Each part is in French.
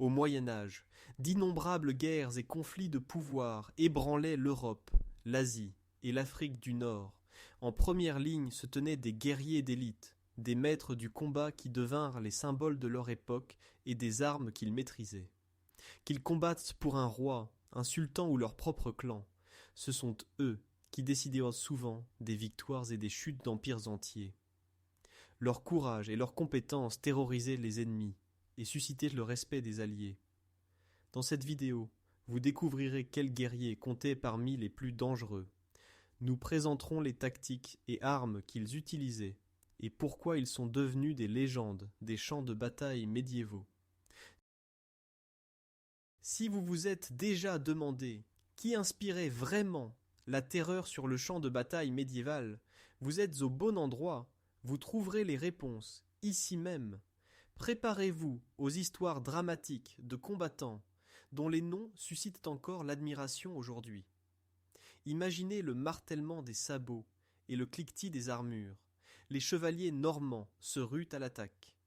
Au Moyen Âge, d'innombrables guerres et conflits de pouvoir ébranlaient l'Europe, l'Asie et l'Afrique du Nord. En première ligne se tenaient des guerriers d'élite, des maîtres du combat qui devinrent les symboles de leur époque et des armes qu'ils maîtrisaient. Qu'ils combattent pour un roi, un sultan ou leur propre clan, ce sont eux qui décidèrent souvent des victoires et des chutes d'empires entiers. Leur courage et leur compétence terrorisaient les ennemis et suscitaient le respect des alliés. Dans cette vidéo, vous découvrirez quels guerriers comptaient parmi les plus dangereux. Nous présenterons les tactiques et armes qu'ils utilisaient et pourquoi ils sont devenus des légendes des champs de bataille médiévaux. Si vous vous êtes déjà demandé qui inspirait vraiment la terreur sur le champ de bataille médiéval, vous êtes au bon endroit, vous trouverez les réponses ici même. Préparez-vous aux histoires dramatiques de combattants dont les noms suscitent encore l'admiration aujourd'hui. Imaginez le martèlement des sabots et le cliquetis des armures. Les chevaliers normands se ruent à l'attaque.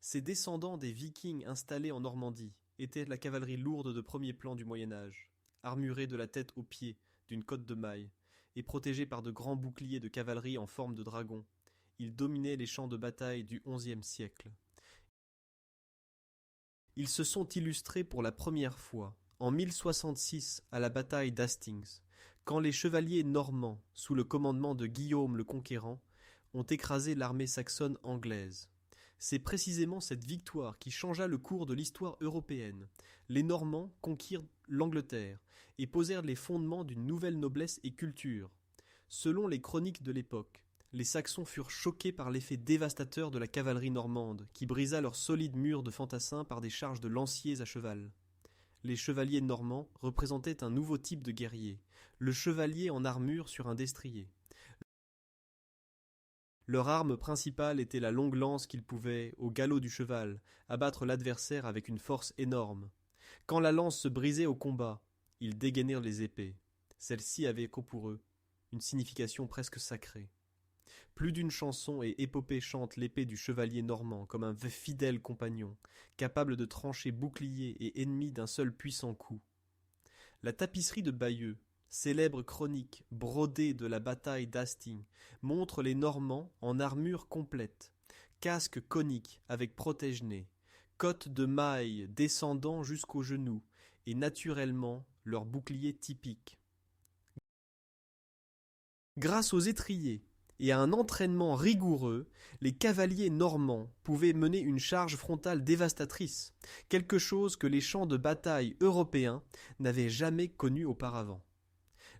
Ces descendants des Vikings installés en Normandie étaient la cavalerie lourde de premier plan du Moyen Âge, armurée de la tête aux pieds d'une cotte de mailles et protégée par de grands boucliers de cavalerie en forme de dragon. Ils dominaient les champs de bataille du XIe siècle. Ils se sont illustrés pour la première fois en 1066 à la bataille d'Hastings, quand les chevaliers normands, sous le commandement de Guillaume le Conquérant, ont écrasé l'armée saxonne anglaise. C'est précisément cette victoire qui changea le cours de l'histoire européenne. Les Normands conquirent l'Angleterre et posèrent les fondements d'une nouvelle noblesse et culture. Selon les chroniques de l'époque, les Saxons furent choqués par l'effet dévastateur de la cavalerie normande, qui brisa leurs solides murs de fantassins par des charges de lanciers à cheval. Les chevaliers normands représentaient un nouveau type de guerrier, le chevalier en armure sur un destrier. Leur arme principale était la longue lance qu'ils pouvaient, au galop du cheval, abattre l'adversaire avec une force énorme. Quand la lance se brisait au combat, ils dégainèrent les épées. Celles-ci avaient pour eux une signification presque sacrée. Plus d'une chanson et épopée chante l'épée du chevalier normand comme un fidèle compagnon, capable de trancher bouclier et ennemi d'un seul puissant coup. La tapisserie de Bayeux, célèbre chronique brodée de la bataille d'Hastings, montre les Normands en armure complète, casque conique avec protège-nez, cotte de mailles descendant jusqu'aux genoux et naturellement leur bouclier typique. Grâce aux étriers et à un entraînement rigoureux, les cavaliers normands pouvaient mener une charge frontale dévastatrice, quelque chose que les champs de bataille européens n'avaient jamais connu auparavant.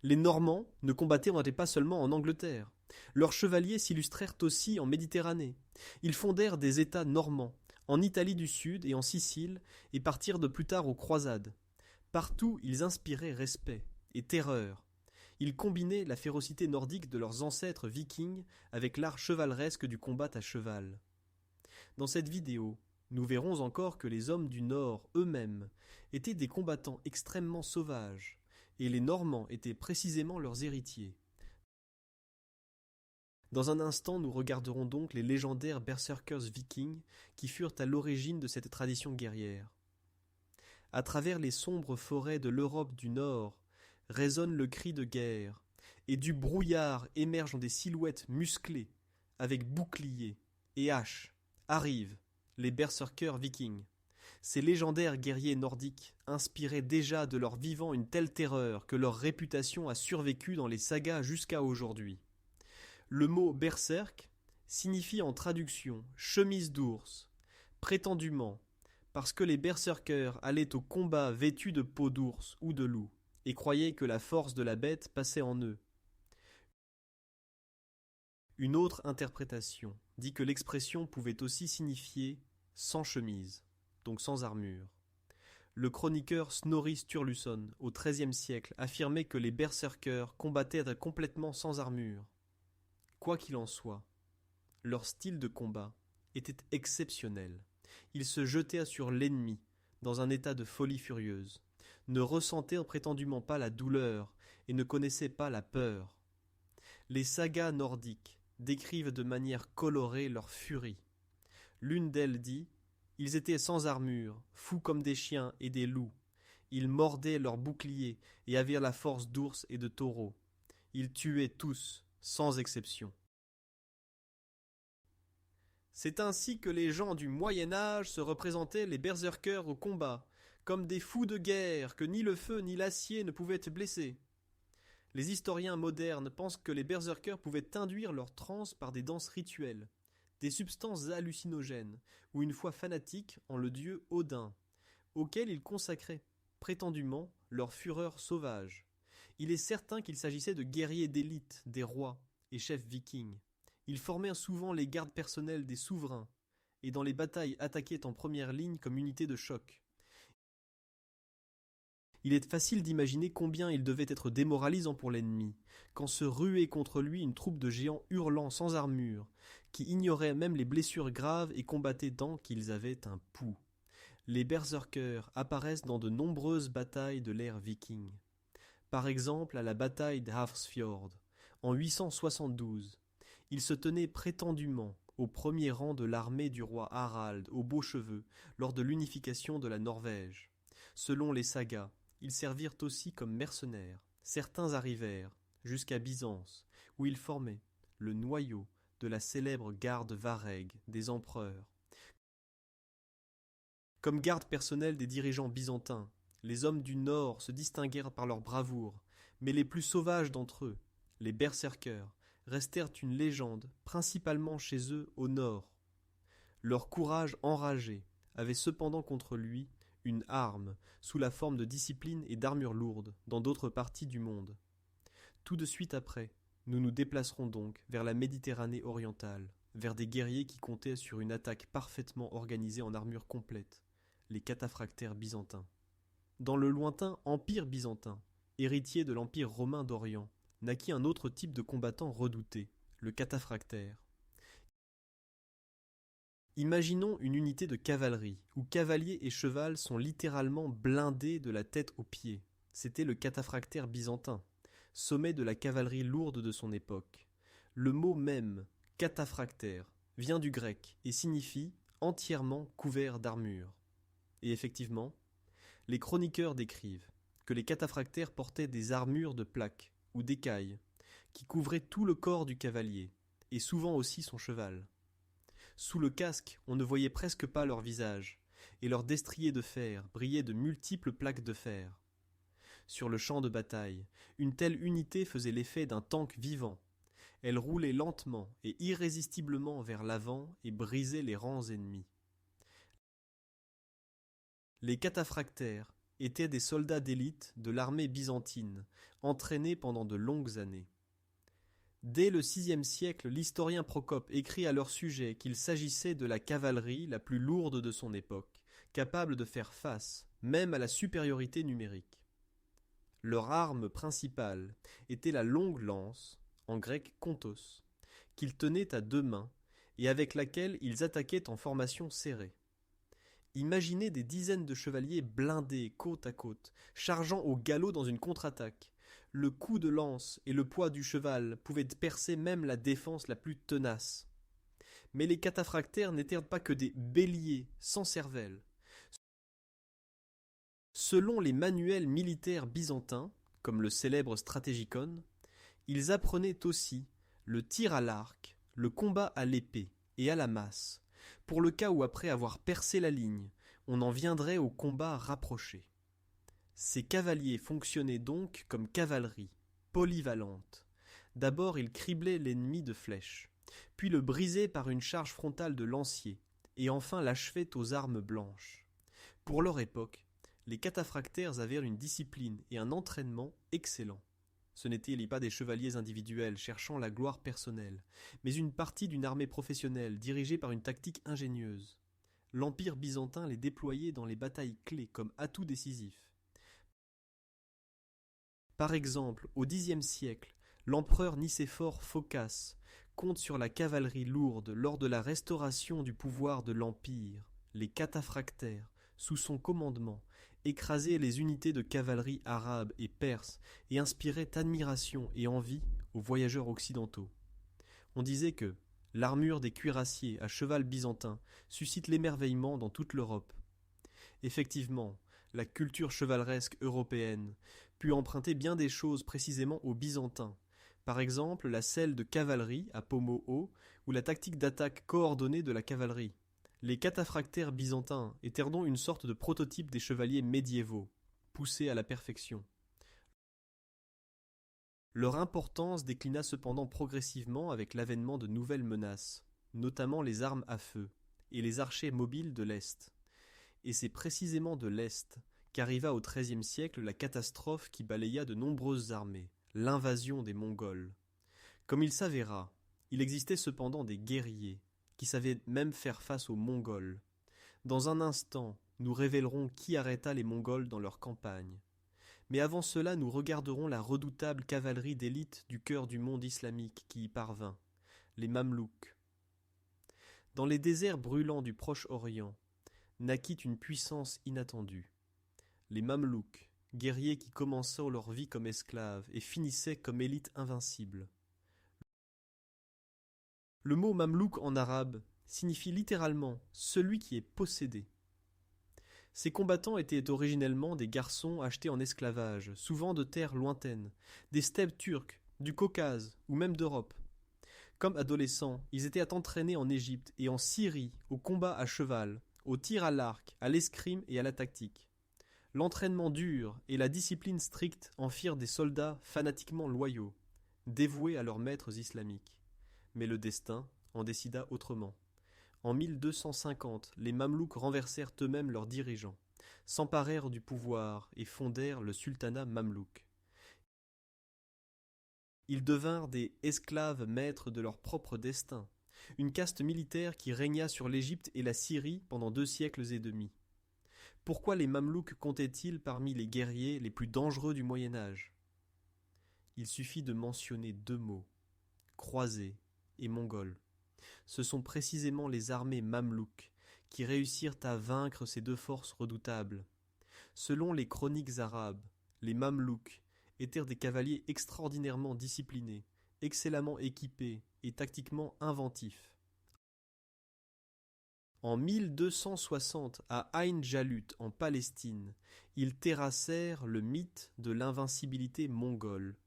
Les Normands ne combattaient pas seulement en Angleterre. Leurs chevaliers s'illustrèrent aussi en Méditerranée. Ils fondèrent des États normands, en Italie du Sud et en Sicile, et partirent de plus tard aux croisades. Partout, ils inspiraient respect et terreur. Ils combinaient la férocité nordique de leurs ancêtres vikings avec l'art chevaleresque du combat à cheval. Dans cette vidéo, nous verrons encore que les hommes du Nord eux-mêmes étaient des combattants extrêmement sauvages, et les Normands étaient précisément leurs héritiers. Dans un instant, nous regarderons donc les légendaires berserkers vikings qui furent à l'origine de cette tradition guerrière. À travers les sombres forêts de l'Europe du Nord résonne le cri de guerre, et du brouillard émergent des silhouettes musclées, avec boucliers et haches, arrivent les berserkers vikings. Ces légendaires guerriers nordiques inspiraient déjà de leur vivant une telle terreur que leur réputation a survécu dans les sagas jusqu'à aujourd'hui. Le mot berserk signifie en traduction chemise d'ours, prétendument parce que les berserkers allaient au combat vêtus de peau d'ours ou de loup et croyaient que la force de la bête passait en eux. Une autre interprétation dit que l'expression pouvait aussi signifier sans chemise, donc sans armure. Le chroniqueur Snorri Sturluson, au XIIIe siècle, affirmait que les berserkers combattaient complètement sans armure. Quoi qu'il en soit, leur style de combat était exceptionnel. Ils se jetaient sur l'ennemi dans un état de folie furieuse, ne ressentaient prétendument pas la douleur et ne connaissaient pas la peur. Les sagas nordiques décrivent de manière colorée leur furie. L'une d'elles dit « Ils étaient sans armure, fous comme des chiens et des loups. Ils mordaient leurs boucliers et avaient la force d'ours et de taureaux. Ils tuaient tous, sans exception. C'est ainsi que les gens du Moyen Âge se représentaient les berserkers au combat, comme des fous de guerre que ni le feu ni l'acier ne pouvaient blesser. Les historiens modernes pensent que les berserkers pouvaient induire leur transe par des danses rituelles, des substances hallucinogènes, ou une foi fanatique en le dieu Odin, auquel ils consacraient, prétendument, leur fureur sauvage. Il est certain qu'il s'agissait de guerriers d'élite, des rois et chefs vikings. Ils formaient souvent les gardes personnels des souverains, et dans les batailles attaquaient en première ligne comme unité de choc. Il est facile d'imaginer combien il devait être démoralisant pour l'ennemi, quand se ruait contre lui une troupe de géants hurlant sans armure, qui ignoraient même les blessures graves et combattaient tant qu'ils avaient un pouls. Les berserkers apparaissent dans de nombreuses batailles de l'ère viking. Par exemple à la bataille d'Hafrsfjord, en 872. Ils se tenaient prétendument au premier rang de l'armée du roi Harald aux beaux cheveux lors de l'unification de la Norvège. Selon les sagas, ils servirent aussi comme mercenaires. Certains arrivèrent jusqu'à Byzance, où ils formaient le noyau de la célèbre garde Vareg des empereurs. Comme garde personnelle des dirigeants byzantins, les hommes du Nord se distinguèrent par leur bravoure, mais les plus sauvages d'entre eux, les berserkers, restèrent une légende, principalement chez eux au Nord. Leur courage enragé avait cependant contre lui une arme, sous la forme de discipline et d'armure lourde, dans d'autres parties du monde. Tout de suite après, nous nous déplacerons donc vers la Méditerranée orientale, vers des guerriers qui comptaient sur une attaque parfaitement organisée en armure complète, les cataphractaires byzantins. Dans le lointain Empire byzantin, héritier de l'Empire romain d'Orient, naquit un autre type de combattant redouté, le cataphractaire. Imaginons une unité de cavalerie, où cavalier et cheval sont littéralement blindés de la tête aux pieds. C'était le cataphractaire byzantin, sommet de la cavalerie lourde de son époque. Le mot même, cataphractaire, vient du grec et signifie entièrement couvert d'armure. Et effectivement, les chroniqueurs décrivent que les cataphractaires portaient des armures de plaques ou d'écailles qui couvraient tout le corps du cavalier, et souvent aussi son cheval. Sous le casque, on ne voyait presque pas leur visage, et leurs destriers de fer brillaient de multiples plaques de fer. Sur le champ de bataille, une telle unité faisait l'effet d'un tank vivant. Elle roulait lentement et irrésistiblement vers l'avant et brisait les rangs ennemis. Les cataphractaires étaient des soldats d'élite de l'armée byzantine, entraînés pendant de longues années. Dès le VIe siècle, l'historien Procope écrit à leur sujet qu'il s'agissait de la cavalerie la plus lourde de son époque, capable de faire face, même à la supériorité numérique. Leur arme principale était la longue lance, en grec kontos, qu'ils tenaient à deux mains et avec laquelle ils attaquaient en formation serrée. Imaginez des dizaines de chevaliers blindés côte à côte, chargeant au galop dans une contre-attaque. Le coup de lance et le poids du cheval pouvaient percer même la défense la plus tenace. Mais les cataphractaires n'étaient pas que des béliers sans cervelle. Selon les manuels militaires byzantins, comme le célèbre Stratégicon, ils apprenaient aussi le tir à l'arc, le combat à l'épée et à la masse, pour le cas où après avoir percé la ligne, on en viendrait au combat rapproché. Ces cavaliers fonctionnaient donc comme cavalerie, polyvalente. D'abord ils criblaient l'ennemi de flèches, puis le brisaient par une charge frontale de lanciers, et enfin l'achevaient aux armes blanches. Pour leur époque, les cataphractaires avaient une discipline et un entraînement excellents. Ce n'étaient pas des chevaliers individuels cherchant la gloire personnelle, mais une partie d'une armée professionnelle dirigée par une tactique ingénieuse. L'Empire byzantin les déployait dans les batailles clés comme atout décisif. Par exemple, au Xe siècle, l'empereur Nicéphore Phocas compte sur la cavalerie lourde lors de la restauration du pouvoir de l'Empire. Les cataphractaires, sous son commandement, écrasaient les unités de cavalerie arabes et perses et inspiraient admiration et envie aux voyageurs occidentaux. On disait que L'armure des cuirassiers à cheval byzantin suscite l'émerveillement dans toute l'Europe. Effectivement, la culture chevaleresque européenne put emprunter bien des choses précisément aux Byzantins, par exemple la selle de cavalerie à pommeau haut ou la tactique d'attaque coordonnée de la cavalerie. Les cataphractaires byzantins étaient donc une sorte de prototype des chevaliers médiévaux, poussés à la perfection. Leur importance déclina cependant progressivement avec l'avènement de nouvelles menaces, notamment les armes à feu et les archers mobiles de l'Est. Et c'est précisément de l'Est qu'arriva au XIIIe siècle la catastrophe qui balaya de nombreuses armées, l'invasion des Mongols. Comme il s'avéra, il existait cependant des guerriers qui savaient même faire face aux Mongols. Dans un instant, nous révélerons qui arrêta les Mongols dans leur campagne. Mais avant cela, nous regarderons la redoutable cavalerie d'élite du cœur du monde islamique qui y parvint, les Mamelouks. Dans les déserts brûlants du Proche-Orient, naquit une puissance inattendue. Les Mamelouks, guerriers qui commençaient leur vie comme esclaves et finissaient comme élite invincible. Le mot Mamelouk en arabe signifie littéralement « celui qui est possédé ». Ces combattants étaient originellement des garçons achetés en esclavage, souvent de terres lointaines, des steppes turques, du Caucase ou même d'Europe. Comme adolescents, ils étaient entraînés en Égypte et en Syrie au combat à cheval, au tir à l'arc, à l'escrime et à la tactique. L'entraînement dur et la discipline stricte en firent des soldats fanatiquement loyaux, dévoués à leurs maîtres islamiques. Mais le destin en décida autrement. En 1250, les Mamelouks renversèrent eux-mêmes leurs dirigeants, s'emparèrent du pouvoir et fondèrent le sultanat mamelouk. Ils devinrent des esclaves maîtres de leur propre destin, une caste militaire qui régna sur l'Égypte et la Syrie pendant 2 siècles et demi. Pourquoi les Mamelouks comptaient-ils parmi les guerriers les plus dangereux du Moyen Âge ? Il suffit de mentionner 2 mots, croisés et mongols. Ce sont précisément les armées mamelouks qui réussirent à vaincre ces 2 forces redoutables. Selon les chroniques arabes, les Mamelouks étaient des cavaliers extraordinairement disciplinés, excellemment équipés et tactiquement inventifs. En 1260, à Ain Jalut, en Palestine, ils terrassèrent le mythe de l'invincibilité mongole.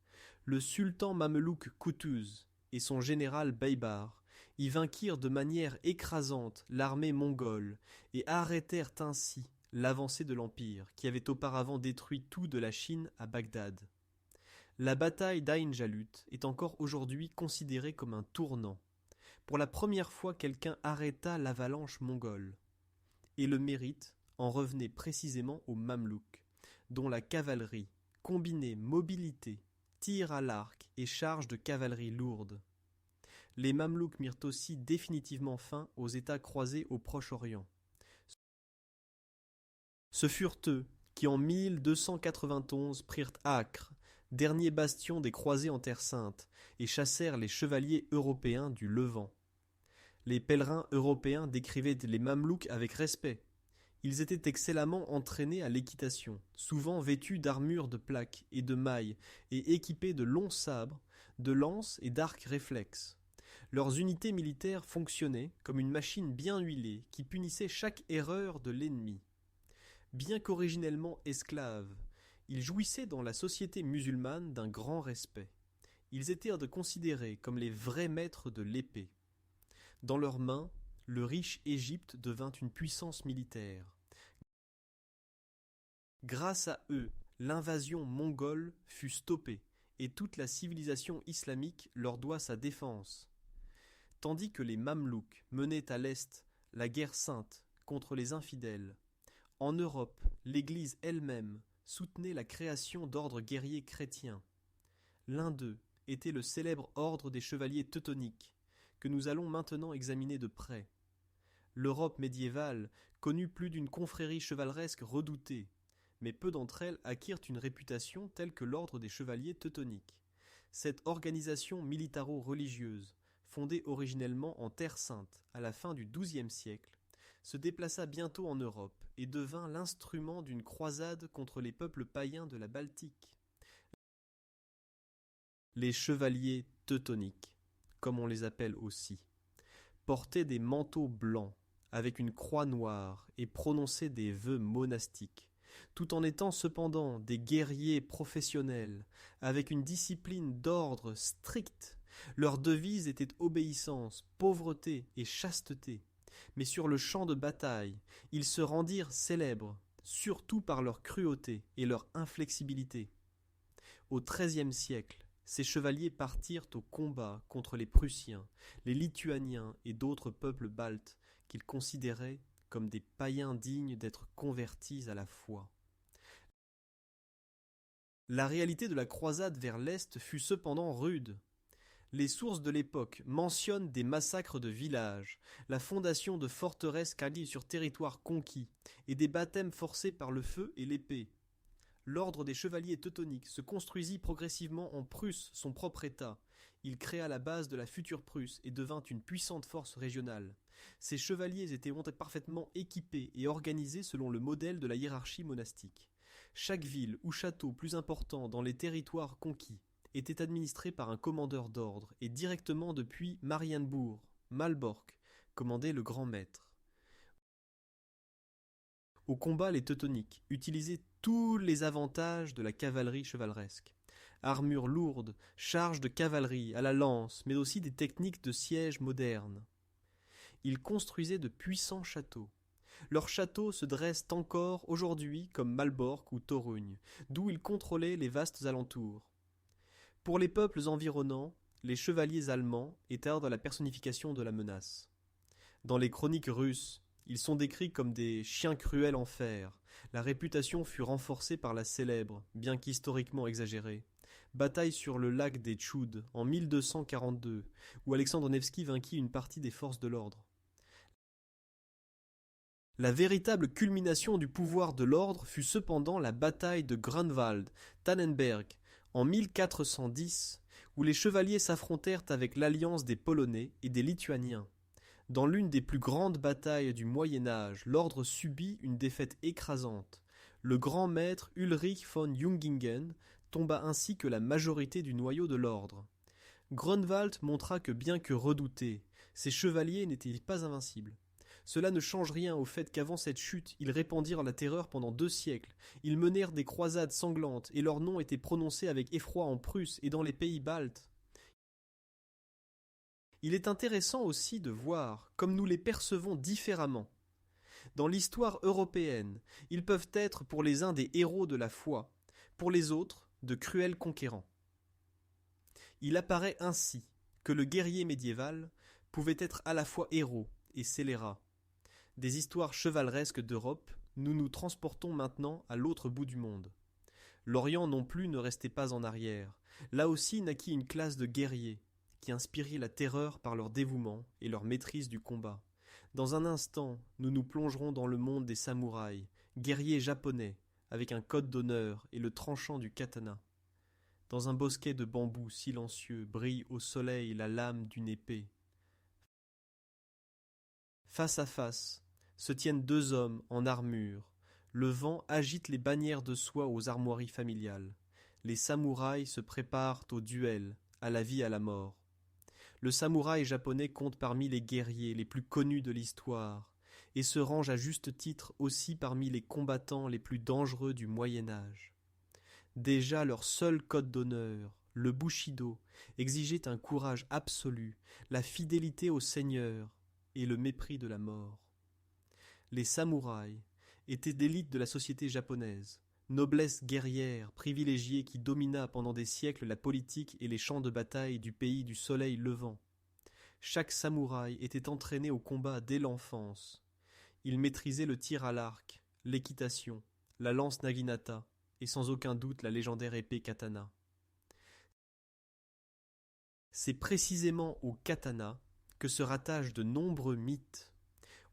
Le sultan mamelouk Kutuz et son général Baybar y vainquirent de manière écrasante l'armée mongole et arrêtèrent ainsi l'avancée de l'Empire, qui avait auparavant détruit tout de la Chine à Bagdad. La bataille d'Ain Jalut est encore aujourd'hui considérée comme un tournant. Pour la première fois, quelqu'un arrêta l'avalanche mongole. Et le mérite en revenait précisément aux Mamelouks, dont la cavalerie combinait mobilité, tir à l'arc et charge de cavalerie lourde. Les Mamelouks mirent aussi définitivement fin aux États croisés au Proche-Orient. Ce furent eux qui en 1291 prirent Acre, dernier bastion des croisés en Terre Sainte, et chassèrent les chevaliers européens du Levant. Les pèlerins européens décrivaient les Mamelouks avec respect. Ils étaient excellemment entraînés à l'équitation, souvent vêtus d'armures de plaques et de mailles et équipés de longs sabres, de lances et d'arcs réflexes. Leurs unités militaires fonctionnaient comme une machine bien huilée qui punissait chaque erreur de l'ennemi. Bien qu'originellement esclaves, ils jouissaient dans la société musulmane d'un grand respect. Ils étaient considérés comme les vrais maîtres de l'épée. Dans leurs mains, le riche Égypte devint une puissance militaire. Grâce à eux, l'invasion mongole fut stoppée et toute la civilisation islamique leur doit sa défense. Tandis que les Mamelouks menaient à l'est la guerre sainte contre les infidèles, en Europe, l'Église elle-même soutenait la création d'ordres guerriers chrétiens. L'un d'eux était le célèbre ordre des chevaliers teutoniques, que nous allons maintenant examiner de près. L'Europe médiévale connut plus d'une confrérie chevaleresque redoutée, mais peu d'entre elles acquirent une réputation telle que l'ordre des chevaliers teutoniques. Cette organisation militaro-religieuse, fondée originellement en Terre Sainte à la fin du XIIe siècle, se déplaça bientôt en Europe et devint l'instrument d'une croisade contre les peuples païens de la Baltique. Les chevaliers teutoniques, comme on les appelle aussi, portaient des manteaux blancs, avec une croix noire, et prononçaient des vœux monastiques, tout en étant cependant des guerriers professionnels, avec une discipline d'ordre stricte. Leur devise était obéissance, pauvreté et chasteté. Mais sur le champ de bataille, ils se rendirent célèbres, surtout par leur cruauté et leur inflexibilité. Au XIIIe siècle, ces chevaliers partirent au combat contre les Prussiens, les Lituaniens et d'autres peuples baltes qu'ils considéraient comme des païens dignes d'être convertis à la foi. La réalité de la croisade vers l'Est fut cependant rude. Les sources de l'époque mentionnent des massacres de villages, la fondation de forteresses qualies sur territoire conquis, et des baptêmes forcés par le feu et l'épée. L'ordre des chevaliers teutoniques se construisit progressivement en Prusse, son propre État. Il créa la base de la future Prusse et devint une puissante force régionale. Ces chevaliers étaient parfaitement équipés et organisés selon le modèle de la hiérarchie monastique. Chaque ville ou château plus important dans les territoires conquis était administré par un commandeur d'ordre et directement depuis Marienbourg, Malbork, commandait le grand maître. Au combat, les teutoniques utilisaient tous les avantages de la cavalerie chevaleresque. Armure lourde, charge de cavalerie à la lance, mais aussi des techniques de siège modernes. Ils construisaient de puissants châteaux. Leurs châteaux se dressent encore aujourd'hui comme Malbork ou Torugne, d'où ils contrôlaient les vastes alentours. Pour les peuples environnants, les chevaliers allemands étaient la personnification de la menace. Dans les chroniques russes, ils sont décrits comme des chiens cruels en fer. La réputation fut renforcée par la célèbre, bien qu'historiquement exagérée, bataille sur le lac des Tchouds en 1242, où Alexandre Nevski vainquit une partie des forces de l'ordre. La véritable culmination du pouvoir de l'ordre fut cependant la bataille de Grunwald-Tannenberg en 1410, où les chevaliers s'affrontèrent avec l'alliance des Polonais et des Lituaniens. Dans l'une des plus grandes batailles du Moyen-Âge, l'ordre subit une défaite écrasante. Le grand maître Ulrich von Jungingen tomba ainsi que la majorité du noyau de l'ordre. Grunwald montra que bien que redoutés, ces chevaliers n'étaient pas invincibles. Cela ne change rien au fait qu'avant cette chute, ils répandirent la terreur pendant 2 siècles. Ils menèrent des croisades sanglantes et leurs noms étaient prononcés avec effroi en Prusse et dans les pays baltes. Il est intéressant aussi de voir comme nous les percevons différemment. Dans l'histoire européenne, ils peuvent être pour les uns des héros de la foi, pour les autres de cruels conquérants. Il apparaît ainsi que le guerrier médiéval pouvait être à la fois héros et scélérat. Des histoires chevaleresques d'Europe, nous nous transportons maintenant à l'autre bout du monde. L'Orient non plus ne restait pas en arrière. Là aussi naquit une classe de guerriers qui inspiraient la terreur par leur dévouement et leur maîtrise du combat. Dans un instant, nous nous plongerons dans le monde des samouraïs, guerriers japonais, avec un code d'honneur et le tranchant du katana. Dans un bosquet de bambous silencieux brille au soleil la lame d'une épée. Face à face, se tiennent 2 hommes en armure. Le vent agite les bannières de soie aux armoiries familiales. Les samouraïs se préparent au duel, à la vie et à la mort. Le samouraï japonais compte parmi les guerriers les plus connus de l'histoire et se range à juste titre aussi parmi les combattants les plus dangereux du Moyen-Âge. Déjà leur seul code d'honneur, le Bushido, exigeait un courage absolu, la fidélité au Seigneur et le mépris de la mort. Les samouraïs étaient d'élite de la société japonaise, noblesse guerrière privilégiée qui domina pendant des siècles la politique et les champs de bataille du pays du soleil levant. Chaque samouraï était entraîné au combat dès l'enfance. Il maîtrisait le tir à l'arc, l'équitation, la lance naginata et sans aucun doute la légendaire épée katana. C'est précisément au katana que se rattachent de nombreux mythes.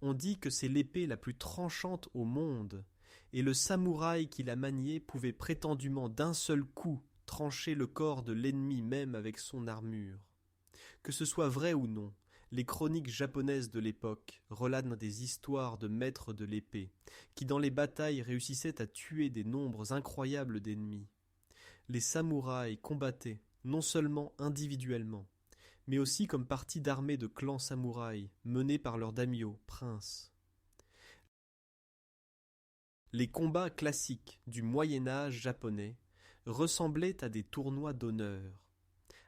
On dit que c'est l'épée la plus tranchante au monde, et le samouraï qui la maniait pouvait prétendument d'un seul coup trancher le corps de l'ennemi même avec son armure. Que ce soit vrai ou non, les chroniques japonaises de l'époque relatent des histoires de maîtres de l'épée, qui dans les batailles réussissaient à tuer des nombres incroyables d'ennemis. Les samouraïs combattaient, non seulement individuellement, mais aussi comme partie d'armée de clans samouraïs menés par leurs daimyo, princes. Les combats classiques du Moyen Âge japonais ressemblaient à des tournois d'honneur.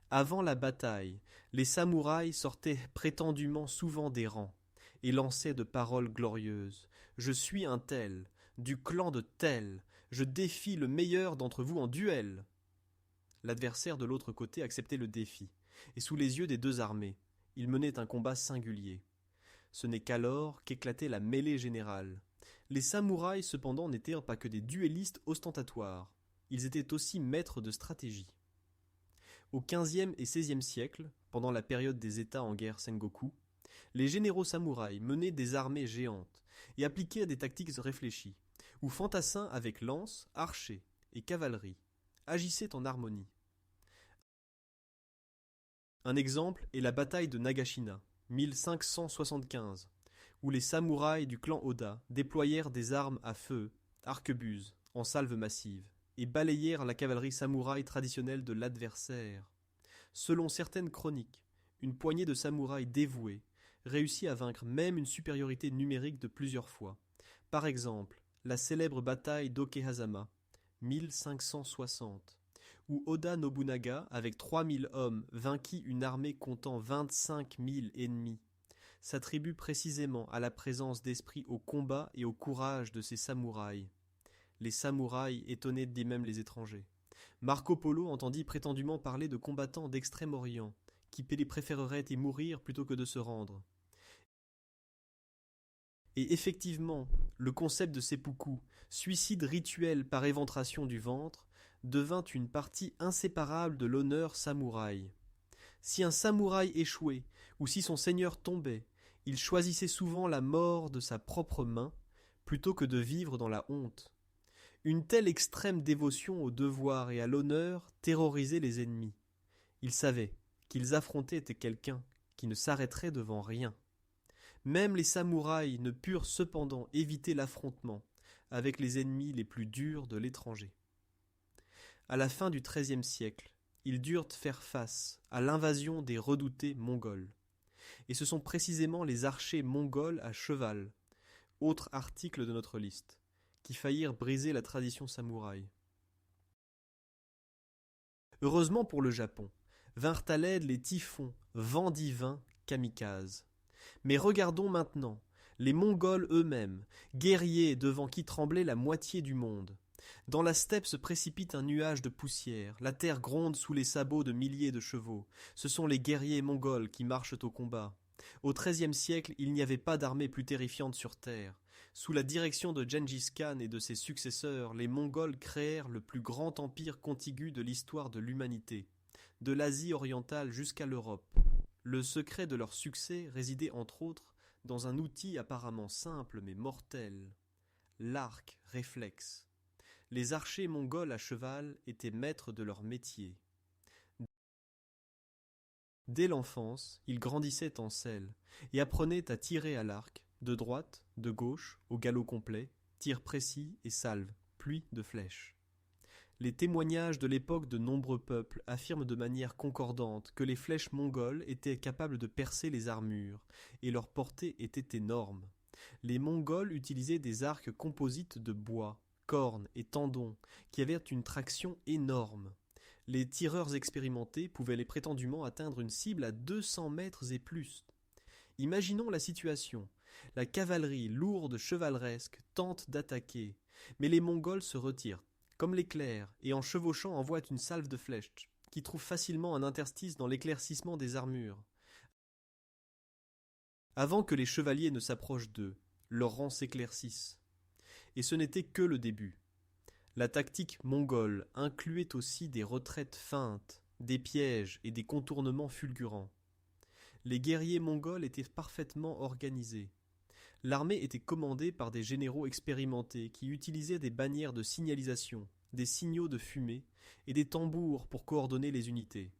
Avant la bataille, les samouraïs sortaient prétendument souvent des rangs et lançaient de paroles glorieuses. « Je suis un tel, du clan de tel, je défie le meilleur d'entre vous en duel !» L'adversaire de l'autre côté acceptait le défi, et sous les yeux des deux armées, ils menaient un combat singulier. Ce n'est qu'alors qu'éclatait la mêlée générale. Les samouraïs cependant n'étaient pas que des duellistes ostentatoires, ils étaient aussi maîtres de stratégie. Au XVe et XVIe siècle, pendant la période des États en guerre Sengoku, les généraux samouraïs menaient des armées géantes et appliquaient des tactiques réfléchies, où fantassins avec lances, archers et cavalerie agissaient en harmonie. Un exemple est la bataille de Nagashina, 1575, où les samouraïs du clan Oda déployèrent des armes à feu, arquebuses, en salve massive, et balayèrent la cavalerie samouraï traditionnelle de l'adversaire. Selon certaines chroniques, une poignée de samouraïs dévoués réussit à vaincre même une supériorité numérique de plusieurs fois. Par exemple, la célèbre bataille d'Okehazama, 1560, où Oda Nobunaga, avec 3000 hommes, vainquit une armée comptant 25 000 ennemis, s'attribue précisément à la présence d'esprit au combat et au courage de ces samouraïs. Les samouraïs étonnaient même les étrangers. Marco Polo entendit prétendument parler de combattants d'Extrême-Orient, qui préféreraient y mourir plutôt que de se rendre. Et effectivement, le concept de seppuku, suicide rituel par éventration du ventre, devint une partie inséparable de l'honneur samouraï. Si un samouraï échouait, ou si son seigneur tombait, il choisissait souvent la mort de sa propre main, plutôt que de vivre dans la honte. Une telle extrême dévotion au devoir et à l'honneur terrorisait les ennemis. Ils savaient qu'ils affrontaient quelqu'un qui ne s'arrêterait devant rien. Même les samouraïs ne purent cependant éviter l'affrontement avec les ennemis les plus durs de l'étranger. À la fin du XIIIe siècle, ils durent faire face à l'invasion des redoutés mongols. Et ce sont précisément les archers mongols à cheval, autre article de notre liste, qui faillirent briser la tradition samouraï. Heureusement pour le Japon, vinrent à l'aide les typhons, vents divins, kamikazes. Mais regardons maintenant les Mongols eux-mêmes, guerriers devant qui tremblait la moitié du monde. Dans la steppe se précipite un nuage de poussière, la terre gronde sous les sabots de milliers de chevaux. Ce sont les guerriers mongols qui marchent au combat. Au XIIIe siècle, il n'y avait pas d'armée plus terrifiante sur terre. Sous la direction de Gengis Khan et de ses successeurs, les Mongols créèrent le plus grand empire contigu de l'histoire de l'humanité, de l'Asie orientale jusqu'à l'Europe. Le secret de leur succès résidait entre autres dans un outil apparemment simple mais mortel, l'arc réflexe. Les archers mongols à cheval étaient maîtres de leur métier. Dès l'enfance, ils grandissaient en selle et apprenaient à tirer à l'arc, de droite, de gauche, au galop complet, tir précis et salve, pluie de flèches. Les témoignages de l'époque de nombreux peuples affirment de manière concordante que les flèches mongoles étaient capables de percer les armures, et leur portée était énorme. Les Mongols utilisaient des arcs composites de bois, cornes et tendons, qui avaient une traction énorme. Les tireurs expérimentés pouvaient prétendument atteindre une cible à 200 mètres et plus. Imaginons la situation. La cavalerie lourde chevaleresque tente d'attaquer, mais les Mongols se retirent, comme l'éclair, et en chevauchant envoient une salve de flèches, qui trouve facilement un interstice dans l'éclaircissement des armures. Avant que les chevaliers ne s'approchent d'eux, leurs rangs s'éclaircissent. Et ce n'était que le début. La tactique mongole incluait aussi des retraites feintes, des pièges et des contournements fulgurants. Les guerriers mongols étaient parfaitement organisés. L'armée était commandée par des généraux expérimentés qui utilisaient des bannières de signalisation, des signaux de fumée et des tambours pour coordonner les unités.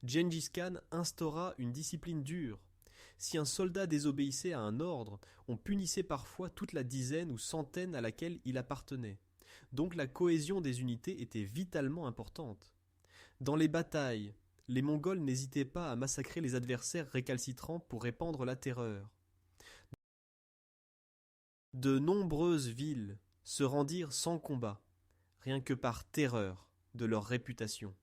Gengis Khan instaura une discipline dure. Si un soldat désobéissait à un ordre, on punissait parfois toute la dizaine ou centaine à laquelle il appartenait. Donc la cohésion des unités était vitalement importante. Dans les batailles, les Mongols n'hésitaient pas à massacrer les adversaires récalcitrants pour répandre la terreur. De nombreuses villes se rendirent sans combat, rien que par terreur de leur réputation.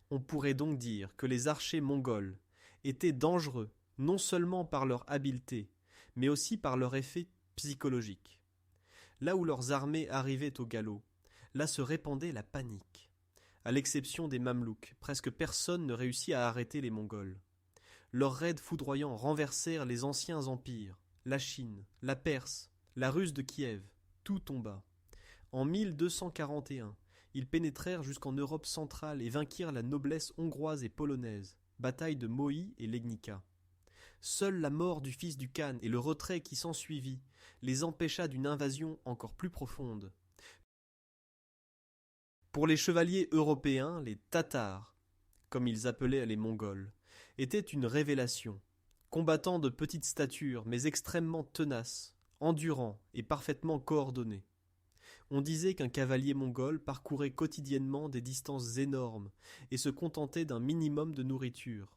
On pourrait donc dire que les archers mongols étaient dangereux non seulement par leur habileté, mais aussi par leur effet psychologique. Là où leurs armées arrivaient au galop, là se répandait la panique. À l'exception des Mamelouks, presque personne ne réussit à arrêter les Mongols. Leurs raids foudroyants renversèrent les anciens empires, la Chine, la Perse, la Russe de Kiev, tout tomba. En 1241, ils pénétrèrent jusqu'en Europe centrale et vainquirent la noblesse hongroise et polonaise, bataille de Mohy et Legnica. Seule la mort du fils du Khan et le retrait qui s'ensuivit les empêcha d'une invasion encore plus profonde. Pour les chevaliers européens, les Tatars, comme ils appelaient les Mongols, étaient une révélation. Combattants de petite stature mais extrêmement tenaces, endurants et parfaitement coordonnés. On disait qu'un cavalier mongol parcourait quotidiennement des distances énormes et se contentait d'un minimum de nourriture.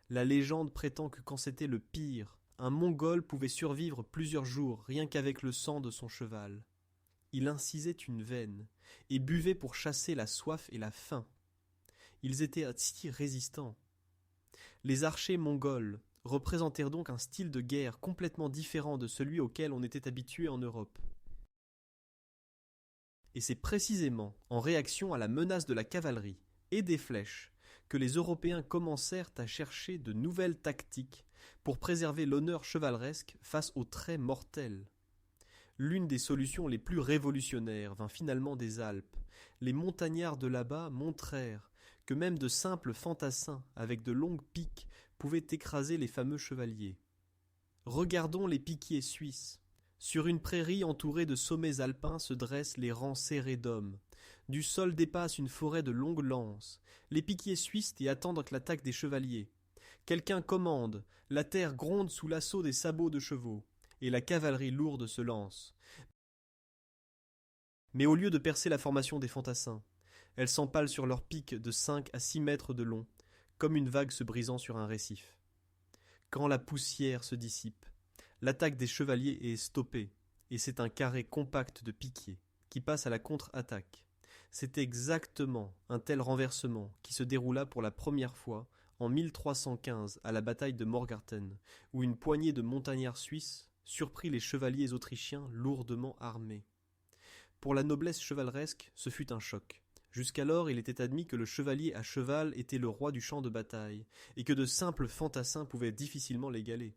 La légende prétend que quand c'était le pire, un Mongol pouvait survivre plusieurs jours rien qu'avec le sang de son cheval. Il incisait une veine et buvait pour chasser la soif et la faim. Ils étaient si résistants. Les archers mongols représentèrent donc un style de guerre complètement différent de celui auquel on était habitué en Europe. Et c'est précisément en réaction à la menace de la cavalerie et des flèches que les Européens commencèrent à chercher de nouvelles tactiques pour préserver l'honneur chevaleresque face aux traits mortels. L'une des solutions les plus révolutionnaires vint finalement des Alpes. Les montagnards de là-bas montrèrent que même de simples fantassins avec de longues piques pouvaient écraser les fameux chevaliers. Regardons les piquiers suisses. Sur une prairie entourée de sommets alpins se dressent les rangs serrés d'hommes. Du sol dépasse une forêt de longues lances. Les piquiers suissent et attendent l'attaque des chevaliers. Quelqu'un commande, la terre gronde sous l'assaut des sabots de chevaux, et la cavalerie lourde se lance. Mais au lieu de percer la formation des fantassins, elle s'empale sur leurs piques de 5 à 6 mètres de long, comme une vague se brisant sur un récif. Quand la poussière se dissipe, l'attaque des chevaliers est stoppée, et c'est un carré compact de piquiers qui passe à la contre-attaque. C'est exactement un tel renversement qui se déroula pour la première fois en 1315 à la bataille de Morgarten, où une poignée de montagnards suisses surprit les chevaliers autrichiens lourdement armés. Pour la noblesse chevaleresque, ce fut un choc. Jusqu'alors, il était admis que le chevalier à cheval était le roi du champ de bataille, et que de simples fantassins pouvaient difficilement l'égaler.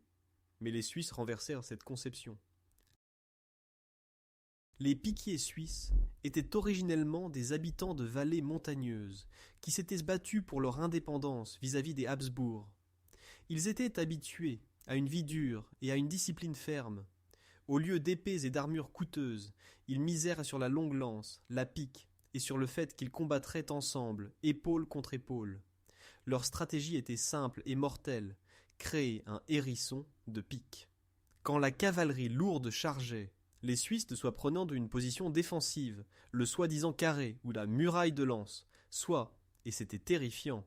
Mais les Suisses renversèrent cette conception. Les piquiers suisses étaient originellement des habitants de vallées montagneuses, qui s'étaient battus pour leur indépendance vis-à-vis des Habsbourg. Ils étaient habitués à une vie dure et à une discipline ferme. Au lieu d'épées et d'armures coûteuses, ils misèrent sur la longue lance, la pique, et sur le fait qu'ils combattraient ensemble, épaule contre épaule. Leur stratégie était simple et mortelle, créer un hérisson de pique. Quand la cavalerie lourde chargeait, les Suisses ne soit prenant d'une position défensive, le soi-disant carré ou la muraille de lance, soit, et c'était terrifiant,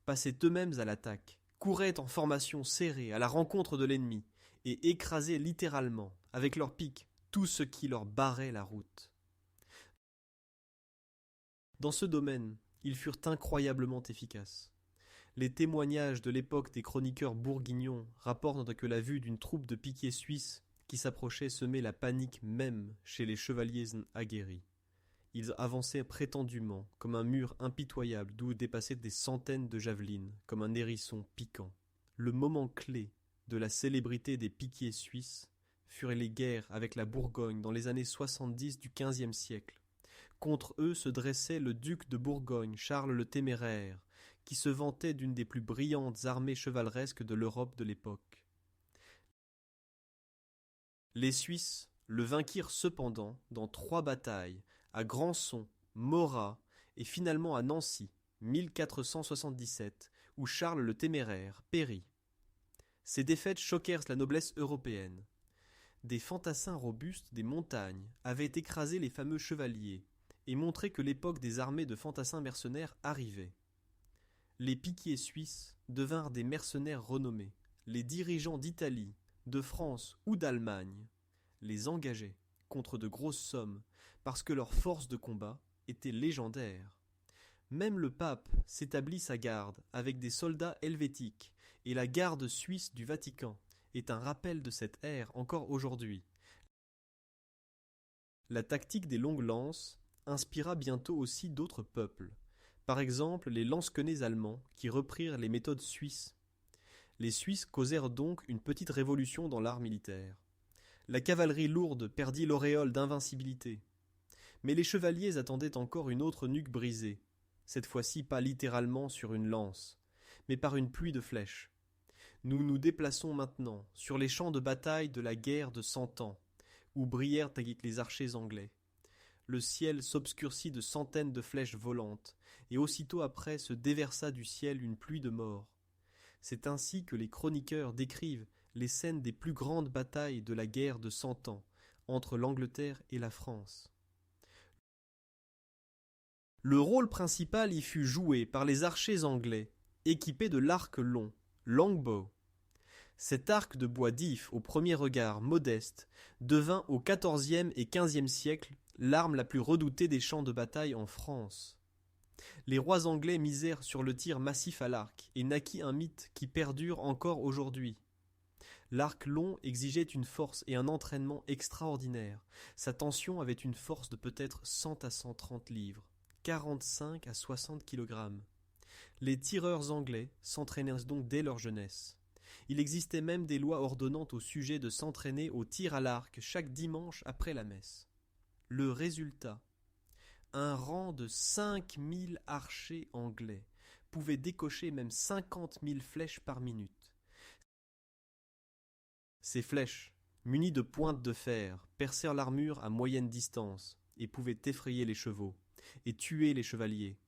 passaient eux-mêmes à l'attaque, couraient en formation serrée à la rencontre de l'ennemi, et écrasaient littéralement, avec leurs piques, tout ce qui leur barrait la route. Dans ce domaine, ils furent incroyablement efficaces. Les témoignages de l'époque des chroniqueurs bourguignons rapportent que la vue d'une troupe de piquiers suisses qui s'approchait semait la panique même chez les chevaliers aguerris. Ils avançaient prétendument comme un mur impitoyable d'où dépassaient des centaines de javelines, comme un hérisson piquant. Le moment clé de la célébrité des piquiers suisses furent les guerres avec la Bourgogne dans les années 70 du XVe siècle. Contre eux se dressait le duc de Bourgogne, Charles le Téméraire, qui se vantait d'une des plus brillantes armées chevaleresques de l'Europe de l'époque. Les Suisses le vainquirent cependant dans 3 batailles, à Grandson, Morat et finalement à Nancy, 1477, où Charles le Téméraire périt. Ces défaites choquèrent la noblesse européenne. Des fantassins robustes des montagnes avaient écrasé les fameux chevaliers et montré que l'époque des armées de fantassins mercenaires arrivait. Les piquiers suisses devinrent des mercenaires renommés. Les dirigeants d'Italie, de France ou d'Allemagne les engageaient contre de grosses sommes parce que leur force de combat était légendaire. Même le pape s'établit sa garde avec des soldats helvétiques et la garde suisse du Vatican est un rappel de cette ère encore aujourd'hui. La tactique des longues lances inspira bientôt aussi d'autres peuples. Par exemple, les lansquenets allemands qui reprirent les méthodes suisses. Les Suisses causèrent donc une petite révolution dans l'art militaire. La cavalerie lourde perdit l'auréole d'invincibilité. Mais les chevaliers attendaient encore une autre nuque brisée, cette fois-ci pas littéralement sur une lance, mais par une pluie de flèches. Nous nous déplaçons maintenant sur les champs de bataille de la guerre de 100 ans, où brillèrent les archers anglais. Le ciel s'obscurcit de centaines de flèches volantes, et aussitôt après se déversa du ciel une pluie de morts. C'est ainsi que les chroniqueurs décrivent les scènes des plus grandes batailles de la guerre de 100 ans, entre l'Angleterre et la France. Le rôle principal y fut joué par les archers anglais, équipés de l'arc long, longbow. Cet arc de bois d'if, au premier regard modeste, devint au XIVe et XVe siècle l'arme la plus redoutée des champs de bataille en France. Les rois anglais misèrent sur le tir massif à l'arc et naquit un mythe qui perdure encore aujourd'hui. L'arc long exigeait une force et un entraînement extraordinaires. Sa tension avait une force de peut-être 100 à 130 livres, 45 à 60 kilogrammes. Les tireurs anglais s'entraînaient donc dès leur jeunesse. Il existait même des lois ordonnant au sujet de s'entraîner au tir à l'arc chaque dimanche après la messe. Le résultat, un rang de 5000 archers anglais pouvait décocher même 50 000 flèches par minute. Ces flèches, munies de pointes de fer, percèrent l'armure à moyenne distance et pouvaient effrayer les chevaux et tuer les chevaliers.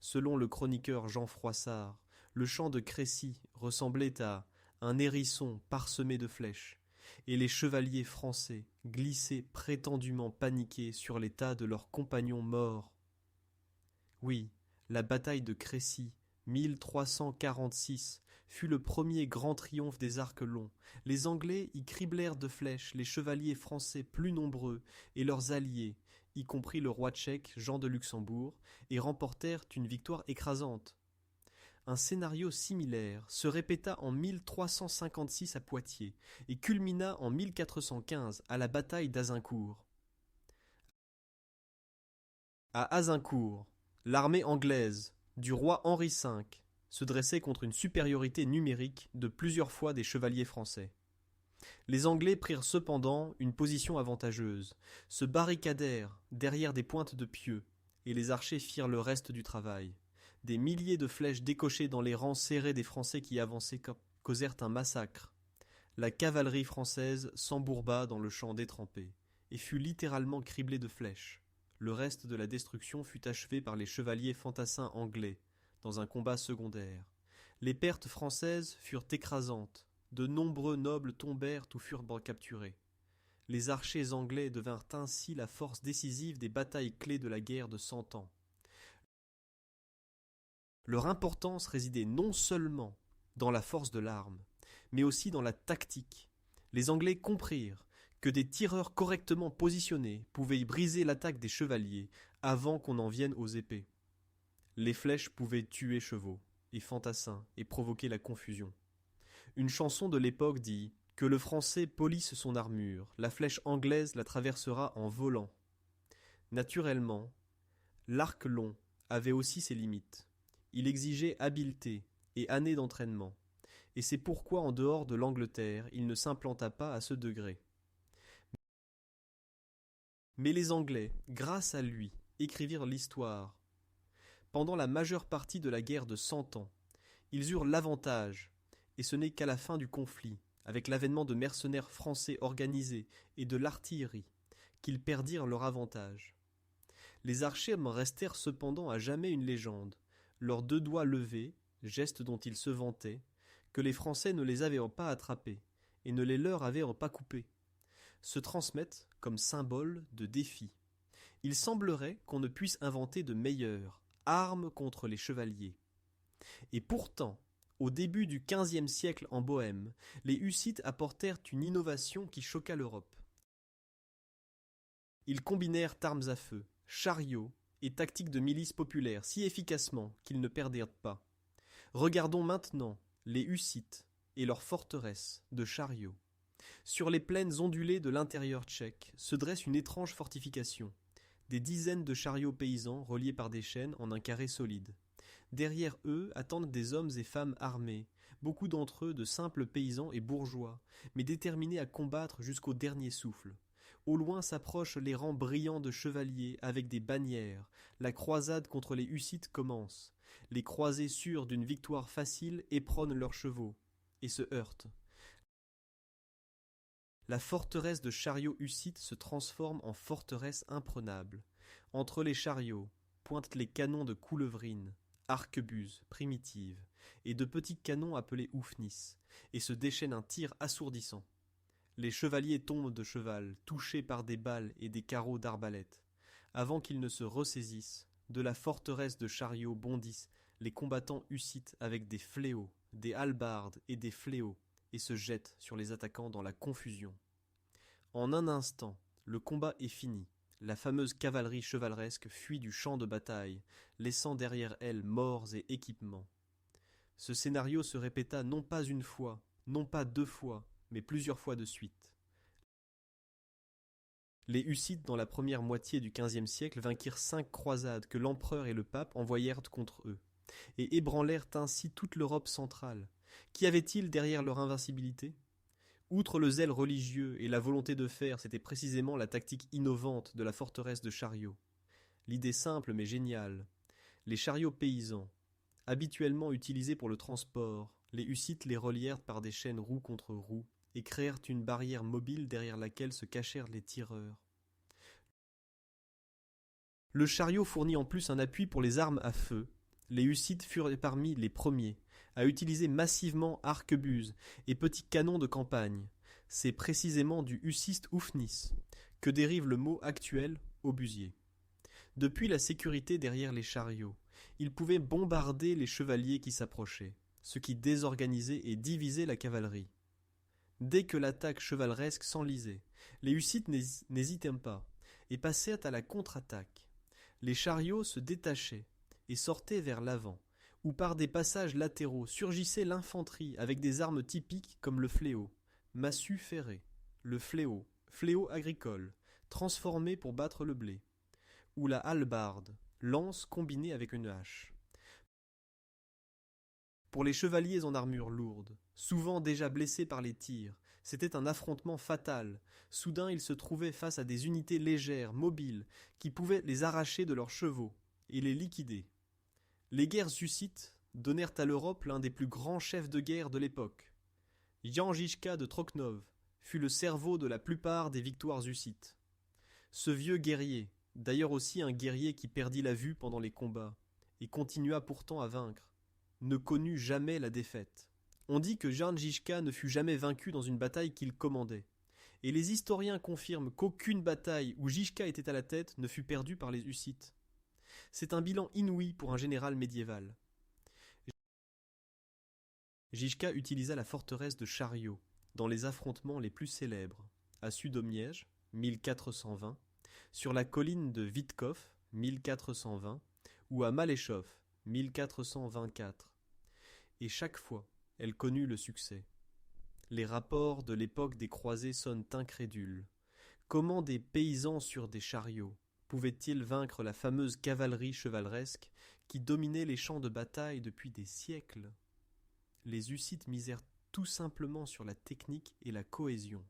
Selon le chroniqueur Jean Froissart, le champ de Crécy ressemblait à un hérisson parsemé de flèches, et les chevaliers français glissaient prétendument paniqués sur les tas de leurs compagnons morts. Oui, la bataille de Crécy, 1346, fut le premier grand triomphe des arcs longs. Les Anglais y criblèrent de flèches les chevaliers français plus nombreux et leurs alliés, y compris le roi tchèque Jean de Luxembourg, et remportèrent une victoire écrasante. Un scénario similaire se répéta en 1356 à Poitiers et culmina en 1415 à la bataille d'Azincourt. À Azincourt, l'armée anglaise du roi Henri V se dressait contre une supériorité numérique de plusieurs fois des chevaliers français. Les Anglais prirent cependant une position avantageuse, se barricadèrent derrière des pointes de pieux, et les archers firent le reste du travail. Des milliers de flèches décochées dans les rangs serrés des Français qui avançaient causèrent un massacre. La cavalerie française s'embourba dans le champ détrempé, et fut littéralement criblée de flèches. Le reste de la destruction fut achevé par les chevaliers fantassins anglais, dans un combat secondaire. Les pertes françaises furent écrasantes. De nombreux nobles tombèrent ou furent capturés. Les archers anglais devinrent ainsi la force décisive des batailles clés de la guerre de 100 ans. Leur importance résidait non seulement dans la force de l'arme, mais aussi dans la tactique. Les Anglais comprirent que des tireurs correctement positionnés pouvaient y briser l'attaque des chevaliers avant qu'on en vienne aux épées. Les flèches pouvaient tuer chevaux et fantassins et provoquer la confusion. Une chanson de l'époque dit « Que le Français polisse son armure, la flèche anglaise la traversera en volant ». Naturellement, l'arc long avait aussi ses limites. Il exigeait habileté et années d'entraînement, et c'est pourquoi en dehors de l'Angleterre, il ne s'implanta pas à ce degré. Mais les Anglais, grâce à lui, écrivirent l'histoire. Pendant la majeure partie de la guerre de 100 ans, ils eurent l'avantage, et ce n'est qu'à la fin du conflit, avec l'avènement de mercenaires français organisés et de l'artillerie, qu'ils perdirent leur avantage. Les archers restèrent cependant à jamais une légende, leurs 2 doigts levés, geste dont ils se vantaient, que les Français ne les avaient pas attrapés et ne les leur avaient pas coupés, se transmettent comme symbole de défi. Il semblerait qu'on ne puisse inventer de meilleures armes contre les chevaliers. Et pourtant, au début du XVe siècle en Bohême, les Hussites apportèrent une innovation qui choqua l'Europe. Ils combinèrent armes à feu, chariots et tactiques de milice populaires si efficacement qu'ils ne perdirent pas. Regardons maintenant les Hussites et leurs forteresses de chariots. Sur les plaines ondulées de l'intérieur tchèque se dresse une étrange fortification. Des dizaines de chariots paysans reliés par des chaînes en un carré solide. Derrière eux attendent des hommes et femmes armés, beaucoup d'entre eux de simples paysans et bourgeois, mais déterminés à combattre jusqu'au dernier souffle. Au loin s'approchent les rangs brillants de chevaliers avec des bannières. La croisade contre les Hussites commence. Les croisés sûrs d'une victoire facile éperonnent leurs chevaux et se heurtent. La forteresse de chariots hussites se transforme en forteresse imprenable. Entre les chariots pointent les canons de Coulevrine, arquebuses primitives, et de petits canons appelés oufnis, et se déchaîne un tir assourdissant. Les chevaliers tombent de cheval, touchés par des balles et des carreaux d'arbalète. Avant qu'ils ne se ressaisissent, de la forteresse de chariots bondissent les combattants hussites avec des fléaux, des hallebardes et des fléaux, et se jettent sur les attaquants dans la confusion. En un instant, le combat est fini. La fameuse cavalerie chevaleresque fuit du champ de bataille, laissant derrière elle morts et équipements. Ce scénario se répéta non pas une fois, non pas deux fois, mais plusieurs fois de suite. Les Hussites, dans la première moitié du XVe siècle, vainquirent 5 croisades que l'empereur et le pape envoyèrent contre eux, et ébranlèrent ainsi toute l'Europe centrale. Qu'y avait-il derrière leur invincibilité ? Outre le zèle religieux et la volonté de fer, c'était précisément la tactique innovante de la forteresse de chariots. L'idée simple mais géniale. Les chariots paysans, habituellement utilisés pour le transport, les Hussites les relièrent par des chaînes roue contre roue et créèrent une barrière mobile derrière laquelle se cachèrent les tireurs. Le chariot fournit en plus un appui pour les armes à feu. Les Hussites furent parmi les premiers à utiliser massivement arquebuses et petits canons de campagne. C'est précisément du hussiste oufnis que dérive le mot actuel obusier. Depuis la sécurité derrière les chariots, ils pouvaient bombarder les chevaliers qui s'approchaient, ce qui désorganisait et divisait la cavalerie. Dès que l'attaque chevaleresque s'enlisait, les Hussites n'hésitaient pas et passèrent à la contre-attaque. Les chariots se détachaient et sortaient vers l'avant, où par des passages latéraux surgissait l'infanterie avec des armes typiques comme le fléau, massue ferrée, le fléau, fléau agricole, transformé pour battre le blé, ou la hallebarde, lance combinée avec une hache. Pour les chevaliers en armure lourde, souvent déjà blessés par les tirs, c'était un affrontement fatal. Soudain, ils se trouvaient face à des unités légères, mobiles, qui pouvaient les arracher de leurs chevaux et les liquider. Les guerres hussites donnèrent à l'Europe l'un des plus grands chefs de guerre de l'époque. Jan Žižka de Troknov fut le cerveau de la plupart des victoires hussites. Ce vieux guerrier, d'ailleurs aussi un guerrier qui perdit la vue pendant les combats, et continua pourtant à vaincre, ne connut jamais la défaite. On dit que Jan Žižka ne fut jamais vaincu dans une bataille qu'il commandait, et les historiens confirment qu'aucune bataille où Žižka était à la tête ne fut perdue par les Hussites. C'est un bilan inouï pour un général médiéval. Žižka utilisa la forteresse de Chariot dans les affrontements les plus célèbres, à Sudomiège, 1420, sur la colline de Vitkov, 1420, ou à Malechov, 1424. Et chaque fois, elle connut le succès. Les rapports de l'époque des croisés sonnent incrédules. Comment des paysans sur des chariots pouvaient-ils vaincre la fameuse cavalerie chevaleresque qui dominait les champs de bataille depuis des siècles ? Les Hussites misèrent tout simplement sur la technique et la cohésion.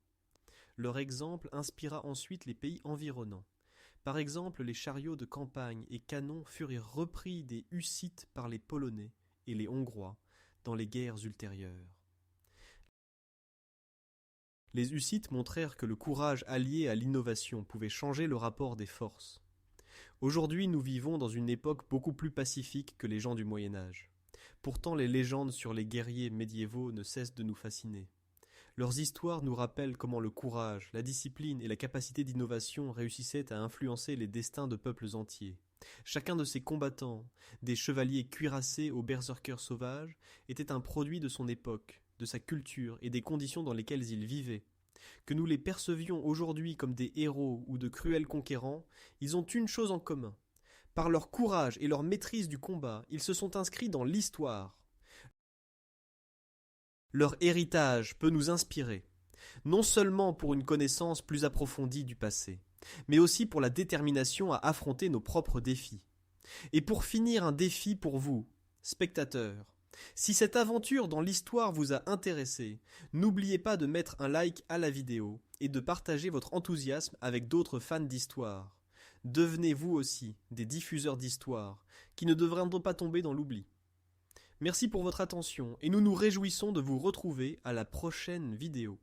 Leur exemple inspira ensuite les pays environnants. Par exemple, les chariots de campagne et canons furent repris des Hussites par les Polonais et les Hongrois dans les guerres ultérieures. Les Hussites montrèrent que le courage allié à l'innovation pouvait changer le rapport des forces. Aujourd'hui, nous vivons dans une époque beaucoup plus pacifique que les gens du Moyen Âge. Pourtant, les légendes sur les guerriers médiévaux ne cessent de nous fasciner. Leurs histoires nous rappellent comment le courage, la discipline et la capacité d'innovation réussissaient à influencer les destins de peuples entiers. Chacun de ces combattants, des chevaliers cuirassés aux berserkers sauvages, était un produit de son époque, de sa culture et des conditions dans lesquelles ils vivaient. Que nous les percevions aujourd'hui comme des héros ou de cruels conquérants, ils ont une chose en commun. Par leur courage et leur maîtrise du combat, ils se sont inscrits dans l'histoire. Leur héritage peut nous inspirer, non seulement pour une connaissance plus approfondie du passé, mais aussi pour la détermination à affronter nos propres défis. Et pour finir, un défi pour vous, spectateurs. Si cette aventure dans l'histoire vous a intéressé, n'oubliez pas de mettre un like à la vidéo et de partager votre enthousiasme avec d'autres fans d'histoire. Devenez vous aussi des diffuseurs d'histoire qui ne devront pas tomber dans l'oubli. Merci pour votre attention et nous nous réjouissons de vous retrouver à la prochaine vidéo.